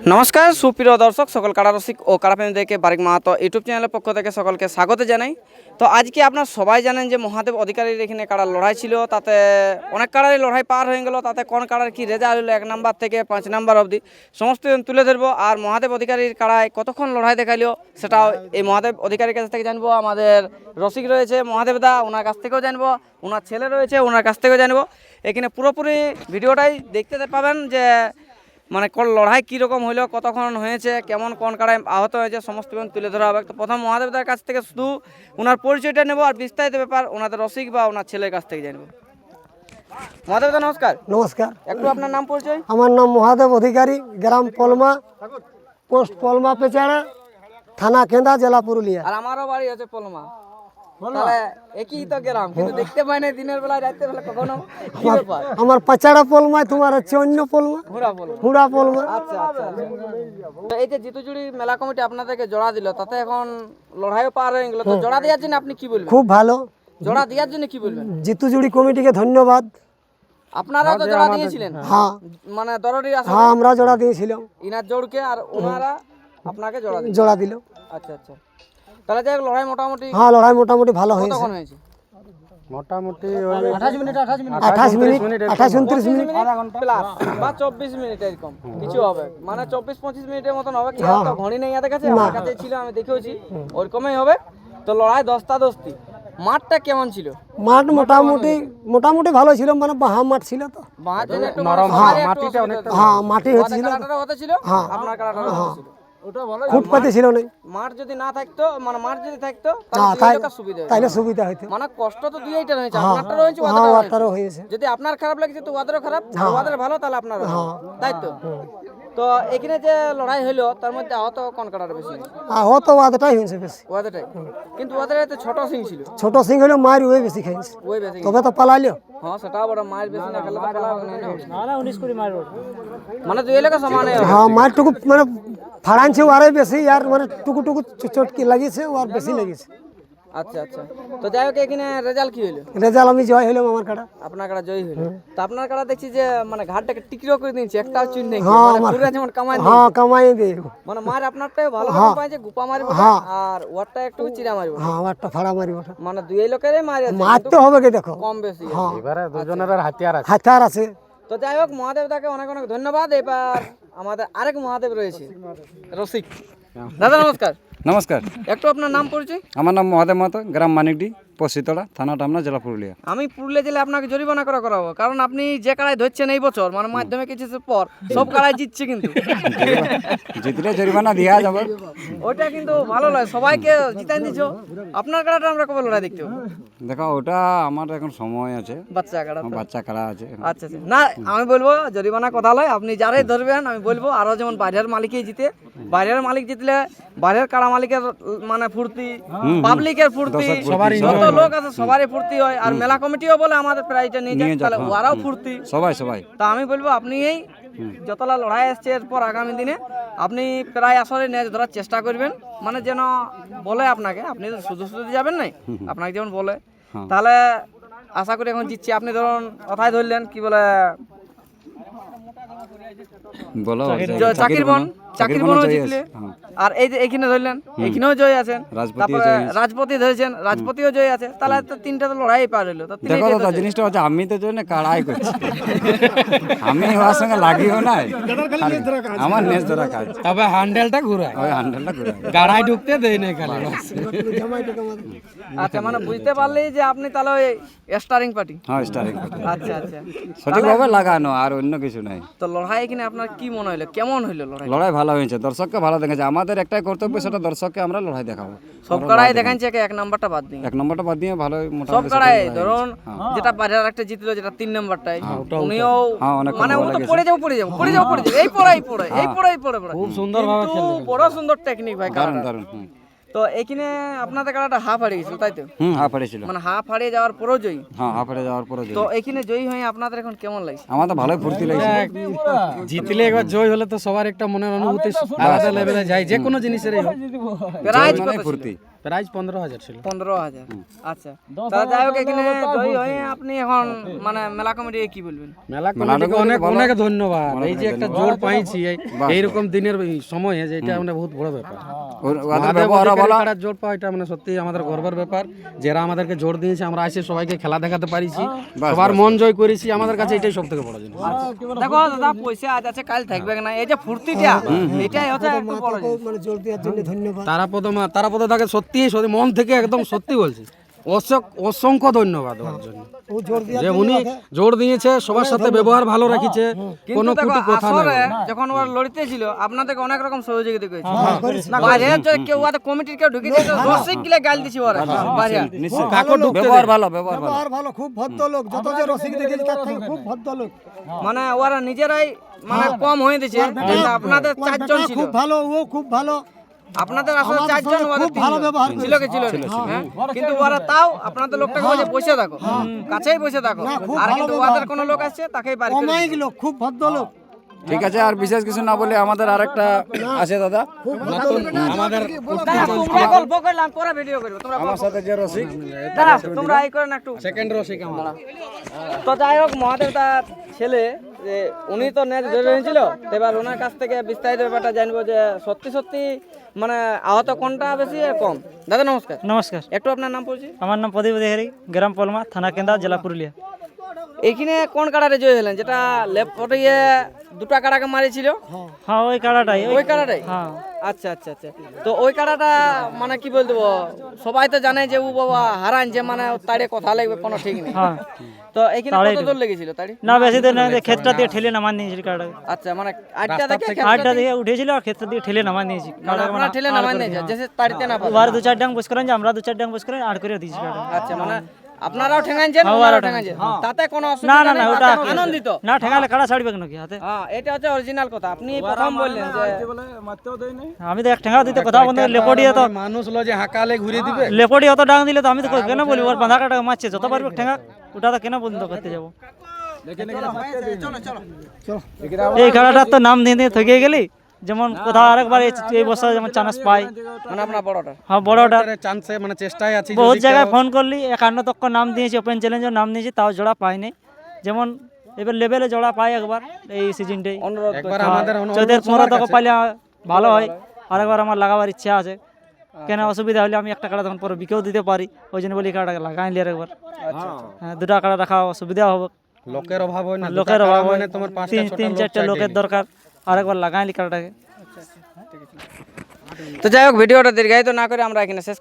নমস্কার সুপ্রিয় দর্শক, সকল কাড়া রসিক ও কাড়াপ্রেমীদেরকে বারিক মাহাতো ইউটিউব চ্যানেলের পক্ষ থেকে সকলকে স্বাগত জানাই। তো আজকে আপনারা সবাই জানেন যে মহাদেব অধিকারীর এখানে কাড়ার লড়াই ছিল, তাতে অনেক কাড়ারই লড়াই পার হয়ে গেল। তাতে কোন কাড়ার কি রেজাল্ট হলো 1 নাম্বার থেকে 5 নাম্বার অবধি সমস্ত তুলে ধরবো। আর মহাদেব অধিকারীর কাড়ায় কতক্ষণ লড়াই দেখাইলো সেটাও এই মহাদেব অধিকারীর কাছ থেকে জানবো। আমাদের রসিক রয়েছে মহাদেব দা, ওনার কাছ থেকেও জানবো। ওনার ছেলে রয়েছে, ওনার কাছ থেকেও জানবো। এখানে পুরোপুরি ভিডিওটাই দেখতে পাবেন যে মানে কোন লড়াই কীরকম হইলো, কতক্ষণ হয়েছে, কেমন কোন কাড়ায় আহত হয়েছে, সমস্ত তুলে ধরা হবে। তো প্রথম মহাদেবদার কাছ থেকে শুধু ওনার পরিচয়টা নেব, আর বিস্তারিত ব্যাপার ওনাদের রসিক বা ওনার ছেলের কাছ থেকে জানবো। মহাদেবদা নমস্কার। নমস্কার। একটু আপনার নাম পরিচয়। আমার নাম মহাদেব অধিকারী, গ্রাম পলমা, পোস্ট পলমা পেচাড়া, থানা কেন্দা, জেলা পুরুলিয়া। আর আমারও বাড়ি আছে পলমা। তাহলে একই তো গ্রাম, কিন্তু দেখতে পাই না দিনের বেলা, রাতের বেলা কখনো। কি ব্যাপার? আমার পাচাড়া পলমায়, তোমার হচ্ছে অন্য পলমা, ঘোড়া পলমা। হুড়া পলমা। আচ্ছা আচ্ছা। তো এই যে জিতুজুড়ি মেলা কমিটি আপনাদেরকে জোড়া দিল, তাতে এখন লড়াইও পার হয়ে গেল, তো জোড়া দেওয়ার জন্য আপনি কি বলবেন? খুব ভালো। জোড়া দেওয়ার জন্য কি বলবেন? জিতুজুড়ি কমিটিকে ধন্যবাদ। আপনারাও তো জোড়া দিয়েছিলেন, হ্যাঁ মানে দরদি আছে হ্যাঁ, আমরা জোড়া দিয়েছিলাম, ইনার জোড়কে, আর ওনারা আপনাকে জোড়া দিল। জোড়া দিল। আচ্ছা আচ্ছা। তাহলে যাই হোক, লড়াই মোটামুটি হ্যাঁ, লড়াই মোটামুটি ভালো হয়েছে। কতক্ষণ হয়েছে? মোটামুটি 28 মিনিট, 29 মিনিট প্লাস বা 24 মিনিট এরকম কিছু হবে, মানে 24-25 মিনিটের মতন হবে। কি আর তো ঘড়ি নেই আমাদের কাছে, আমার কাছে ছিল, আমি দেখেওছি ওরকমই হবে। তো লড়াই দস্তাদস্তি। মাঠটা কেমন ছিল? মাঠ মোটামুটি ভালো ছিল, মানে বাহা মাঠ ছিল তো। মাঠ যেন একটু নরম, মানে হ্যাঁ, মাটিটা অনেকটা হ্যাঁ, মাটি ওদের হয়েছিল, কাড়াটারও হতে ছিল, আপনার কাড়াটারও হতে ছিল। ফুটপাতে ছিল না। মাঠ যদি না থাকতো, মানে মাঠ যদি থাকতো, হ্যাঁ, তাহলে দুই লোকের সুবিধা হতো। তাইলে সুবিধা হইতো। মানে কষ্ট তো দুইটার হয়েছে, আপনারটারও হয়েছে, হ্যাঁ, ওদেরও হয়েছে। ওটারও হয়েছে। যদি আপনার খারাপ লাগছে তো ওদেরও খারাপ, ওদের ভালো তাহলে আপনার তাই তো। তো এখানে যে লড়াই হলো তার মধ্যে আহত কোন কাটার বেশি? ও তো ওদেরটাই হয়েছে বেশি। ওদেরটাই, কিন্তু ওদের এতে ছোট সিং ছিল। ছোট সিং হলে মার ওই বেশি খাইছে, ওই বেশি, তবে তো পালাইলো। হ্যাঁ সেটাও বড়, মায়ের বেশি না খেলে তো পালা হবে না। 19-20 মার, মানে দুই এলাকা সমানে। হ্যাঁ, মারটুকু মানে ফাড়ানছে ওয়ারে বেশি, আর মানে টুকু চটকি লাগিয়েছে, ওর বেশি লাগিয়েছে। আচ্ছা আচ্ছা। তো যাই হোক, এখানে রেজাল্ট কি হলো? রেজাল্ট আমি জয় হইলাম, আমার কাটা। আপনার কাটা জয়ী হলো। তো আপনার কাটা দেখছি যে মানে ঘাটটাকে টিকরো করে দিয়েছে, একটা চুন নেই, হ্যাঁ, মানে পুরো যেমন কামাই হ্যাঁ, কামাই দে। মানে মার আপনারটাই ভালো রকম পাইছে, গুপা মারিব আর ওয়ারটা একটু চিরা মারিব, হ্যাঁ, ওরটা ফাড়া মারি, ওটা মানে দুই লোকেরই মারি আছে, মারতে হবে কি দেখো, কম বেশি। হ্যাঁ, এবারে দুজনের আর হাতিয়ার আছে। হাতার আছে। তো যাই হোক, মহাদেবদাকে অনেক অনেক ধন্যবাদ। এবার আমাদের আরেক মহাদেব রয়েছে, রসিক দাদা নমস্কার। নমস্কার, একটু আপনার নাম পরিচয়। আমার নাম মহাদেব মাহাতো, গ্রাম মানিকডি, পশ্চিতলা, থানা টামনা, জেলা পুরুলিয়া। আমি পুরুলিয়া জেলে আপনাকে জরিমানা করাবো, কারণ আপনি যে কাড়াই ধরছেন এই বছর, মানে মাধ্যমে কিছু পর সব কাড়াই জিতছে, কিন্তু জিতলে জরিমানা দেওয়া যাবে। ওইটা কিন্তু ভালো লাগে, সবাইকে জিতাই দিচ্ছ। আপনার কাড়াটা আমরা কবে লড়াই দেখতে পাবো? দেখো, ওটা আমার এখন সময় আছে, বাচ্চা কাড়া। আমার বাচ্চা কারা আছে। আচ্ছা আচ্ছা, না আমি বলবো জরিমানা কথা লয়, আপনি যারাই ধরবেন আমি বলবো আরো যেমন বাইরের মালিকই জিতে, বাইরের মালিক জিতলে বাইরের কাড়া মালিকের মানে ফুর্তি, পাবলিকের ফুর্তি, যত লোক আছে সবারই ফুর্তি হয়। আর মেলা কমিটিও বলে আমাদের প্রাইজটা নিয়ে যায়, তাহলে ওরাও ফুর্তি। সবাই তা আমি বলবো আপনি এই যতলা লড়াই আসছে এরপর আগামী দিনে আপনি প্রায় আসরে ন্যাচ ধরার চেষ্টা করবেন, মানে যেন বলে আপনাকে, আপনি তো শুধু শুধু যাবেন নাই, আপনাকে যেমন বলে, তাহলে আশা করি এখন জিতছি। আপনি ধরুন কথাই ধরলেন কি বলে বলো, চাকির বন জিতলে, আর এই যে এখানে ধরলেন, এখানেও জয় আছেন, তারপরে রাজপতি ধরেছেন, রাজপতিও জয় আছে, তাহলে তো তিনটা তো লড়াই পার হইলো। দেখো দাদা, জিনিসটা হচ্ছে আমি তো জন্য কাড়াই করছি, আমি ওর সঙ্গে লাগিও নাই, আমার নেস ধরা কাজ। তবে হ্যান্ডেলটা ঘুরায়, ওই হ্যান্ডেলটা করে গাড়াই ঢুকতে দেয় না খালি। আচ্ছা, মানে বুঝতে পারলেই যে আপনি তাহলে ওই স্টারিং পার্টি। হ্যাঁ, স্টারিং আচ্ছা আচ্ছা, সঠিকভাবে লাগানো, আর অন্য কিছু নাই। তো লড়াই এখানে আপনার কি মনে হলো, কেমন হইলো লড়াই? লড়াই ভালো হয়েছে, দর্শককে ভালো দেখেছে। আমাদের একটাই কর্তব্য, সেটা দর্শককে আমরা লড়াই দেখাবো। সব কাড়াই দেখাচ্ছে, এক নাম্বারটা বাদ দিন, এক নম্বরটা বাদ দিয়ে ভালো সব মোটামুটি কাড়াই ধরুন, যেটা বাইরের একটা জিতলো, যেটা 3 নাম্বারটাই, উনিও মানে ও তো পড়ে যাও এই পড়ে খুব সুন্দর ভাবে খেললো, বড় সুন্দর টেকনিক ভাই, দারুণ দারুণ। তো এইখানে আপনাদের কাড়াটা হাফ হারিয়ে গেছিল, তাই তো? হাফ হারিয়েছিল, মানে হাফ হারিয়ে যাওয়ার পরও জয়ী। হ্যাঁ, হাফ হারিয়ে যাওয়ার পরে তো এইখানে জয়ী হয়ে আপনাদের এখন কেমন লাগছে? আমার তো ভালোই ফুর্তি লাগছে। জিতলে একবার জয় হলে তো সবার একটা মনের অনুভূতি আলাদা লেভেলে যায়, যে কোনো জিনিসেরই হোক। প্রাইজ মানে কত ছিল? ফুর্তি, প্রাইস 15,000 ছিল। 15,000। আচ্ছা, তা যাই হোক এখানে জয়ী হয়ে আপনি এখন মানে মেলা কমিটি কি বলবেন? মেলা কমিটিকে অনেক অনেক ধন্যবাদ। এই যে একটা জোর পাইছি এইরকম দিনের সময়ে, যে এটা মানে বহুত বড় ব্যাপার। ওদের ব্যবহার ভালো। কাড়ার জোর পাওয়া এটা মানে সত্যি আমাদের গর্বের ব্যাপার। যারা আমাদেরকে জোর দিয়েছে, আমরা এসে সবাইকে খেলা দেখাতে পারিছি, সবার মন জয় করেছি, আমাদের কাছে এটাই সব থেকে বড় জিনিস। দেখো দাদা, পয়সা আজ আছে কাল থাকবে না, এই যে ফুর্তিটা এটাই হচ্ছে একটু বড় জিনিস। মানে জোর দেওয়ার জন্য ধন্যবাদ। তারাপদ তাকে সত্যি সত্যি মন থেকে একদম সত্যি বলছি, অসংখ্য ধন্যবাদ ওর জন্য, ও জোর দিয়ে যে উনি জোর দিয়েছে, সবার সাথে ব্যবহার ভালো রাখিছে, কোনো কিন্তু দেখো কুটি কথা আসরে নেই। যখন ওরা লড়তে ছিল আপনাদেরকে অনেক রকম সহযোগিতা করেছে। বাইরে যদি কেউ ওদের কমিটির কেউ ঢুকে দিয়েছে, রসিক গিলে গাল দিছি ওরা বাইরে। কাকু ঢুকতে ব্যবহার ভালো, ব্যবহার ভালো। ব্যবহার ভালো, খুব ভদ্রলোক। যত যে রসিক দেখেছি তার থেকে খুব ভদ্রলোক। মানে ওরা নিজেরাই মানে কম হয়ে দিয়েছে, কিন্তু আপনাদের ওর চারজন বেটা ছিল, খুব ভালো, ও খুব ভালো। আপনাদের আসলে আমার চারজন, সঙ্গে ওদের খুব ভালো ব্যবহার ছিল কি ছিল না? হ্যাঁ? কিন্তু ওরা তাও আপনাদের লোকটাকে বলছে বসে থাকো, কাছেই বসে থাকো, খুব আর ভালো কিন্তু ব্যবহার। ওদের কোনো লোক আসছে তাকেই বাড়ি করে অমায়িক লোক, খুব ভদ্রলোক। ঠিক আছে, আর বিশেষ কিছু না বলে আমাদের আরেকটা আছে দাদা, আমাদের তোমরা গল্প করলাম, পরে ভিডিও করবে তোমরা। আমার সাথে যে রসিক দাঁড়া, তোমরা এই করেন একটু। সেকেন্ড রসিক আমার। তো যাই হোক, মহাদেব তার ছেলে, যে উনি তো নেট ধরে হয়েছিল, তো এবার ওনার কাছ থেকে বিস্তারিত ব্যাপারটা জানবো, যে সত্যি সত্যি মানে আহত কোনটা বেশি আর কম। দাদা নমস্কার। নমস্কার, একটু আপনার নাম পড়ছি। আমার নাম প্রদীপ অধিকারী, গ্রাম পলমা, থানা কেন্দা, জেলা পুরুলিয়া। এইখানে কোন কাড়ারে জয় হলেন, যেটা লেপটে দুটা কাড়াকে মারিছিল? হ্যাঁ, ওই কাড়াটাই। ওই কাড়াটাই? হ্যাঁ। আচ্ছা আচ্ছা আচ্ছা। তো ওই কাড়াটা মানে কি বলতে সবাই তো জানে যে ও বাবা হারান, যে মানে তাড়ে কথা লাগবে কোনো ঠিক নেই। হ্যাঁ, তো এখানে কত দূর লেগেছিল তাড়ি? না বেশি দিন না, ক্ষেতটা দিয়ে ঠেলে নামান নিয়েছি কাড়াটাকে। আচ্ছা, মানে আটটা দেখে আটটা দিয়ে উঠেছিল আর ক্ষেতটা দিয়ে ঠেলে নামান নিয়েছি। মানে আপনারা ঠেলে নামাই নিয়েছে, যে তাড়িতে না পারে। ওর দু চার ডাং বস করেন, যে আমরা দু চার ডাং বস করেন আট করে দিয়েছি কাড়া। আচ্ছা, মানে আপনারাও ঠেঙাইছেন, ওনারাও ঠেঙাইছেন, তাতে কোনো না অসুবিধা না না, নেই, ওটা তাতে আনন্দিত। না, ঠেঙালে কাড়া ছাড়বে কেন কি হাতে? হ্যাঁ, এটা হচ্ছে অরিজিনাল কথা। আপনি প্রথম বললেন যে আমি তো এক ঠেঙা দিতে কথা বন্ধ, লেপড়িয়ে তো মানুষ লো যে হাঁকালে ঘুরিয়ে দিবে। লেপড়ি অত ডাং দিলে তো আমি তো কেন বলি, ওর বাঁধা কাটা মারছে যত পারবে ঠেঙা, ওটা তো কেন বন্ধ করতে যাবো? এই খেলাটার তো নাম দিয়ে দিয়ে থেকে গেলি, যেমন কোথাও আরেকবার এই বছর যেমন চান্স পাই, মানে আপনার বড়টা। হ্যাঁ বড়টা চান্সে মানে চেষ্টায় আছি। বহুত জায়গায় ফোন করলি, 51 তক নাম দিয়েছি, ওপেন চ্যালেঞ্জের নাম দিয়েছি, তাও জোড়া পাইনি। যেমন এবার লেভেলে জোড়া পাই একবার এই সিজনটাই, অনুরোধ একবার আমাদের চৌধুরী 15 তক পাইলে ভালো হয়। আরেকবার আমার লাগাবার ইচ্ছা আছে, কেন অসুবিধা হলে আমি একটা কাড়া তখন পরে বিকেও দিতে পারি, ওই জন্য বলি কাড়াটাকে লাগাইলি আর একবার। হ্যাঁ, দুটা কাড়া রাখা অসুবিধা হবে, লোকের অভাব হয় না, লোকের অভাব হয়, তোমার 3-4টা লোকের দরকার, আরেকবার লাগাইলি কাড়াটাকে। তো যাই হোক, ভিডিওটা দীর্ঘায়িত না করে আমরা এখানে শেষ